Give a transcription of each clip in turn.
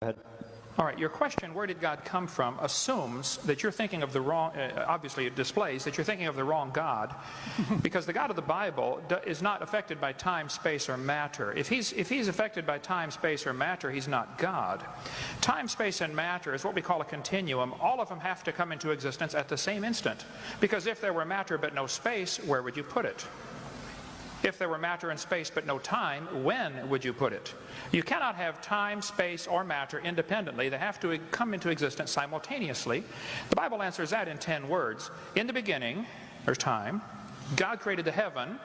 Ahead. All right, your question, where did God come from, assumes that you're thinking of the wrong, obviously it displays that you're thinking of the wrong God, because the God of the Bible is not affected by time, space, or matter. If he's affected by time, space, or matter, he's not God. Time, space, and matter is what we call a continuum. All of them have to come into existence at the same instant, because if there were matter but no space, where would you put it? If there were matter and space but no time, when would you put it? You cannot have time, space, or matter independently. They have to come into existence simultaneously. The Bible answers that in 10 words. In the beginning, there's time. God created the heaven,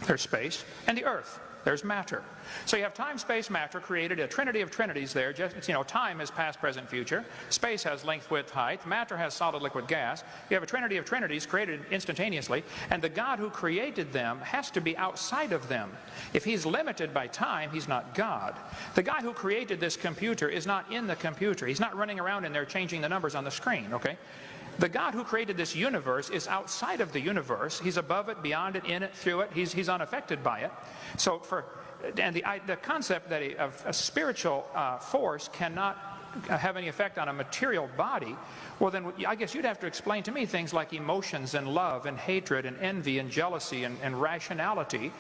there's space, and the earth, there's matter. So you have time, space, matter, created a trinity of trinities there. Just, time is past, present, future. Space has length, width, height. Matter has solid, liquid, gas. You have a trinity of trinities created instantaneously, and the God who created them has to be outside of them. If he's limited by time, he's not God. The guy who created this computer is not in the computer. He's not running around in there changing the numbers on the screen, okay? The God who created this universe is outside of the universe. He's above it, beyond it, in it, through it. He's unaffected by it. So the concept that a spiritual force cannot have any effect on a material body, well then I guess you'd have to explain to me things like emotions and love and hatred and envy and jealousy and rationality.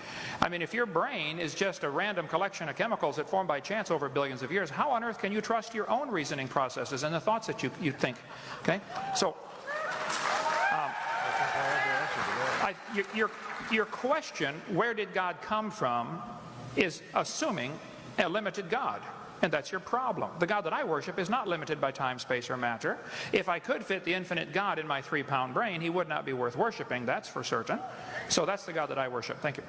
I mean, if your brain is just a random collection of chemicals that formed by chance over billions of years, how on earth can you trust your own reasoning processes and the thoughts that you think? Okay, so your question, where did God come from, is assuming a limited God. And that's your problem. The God that I worship is not limited by time, space, or matter. If I could fit the infinite God in my 3-pound brain, he would not be worth worshiping, that's for certain. So that's the God that I worship. Thank you.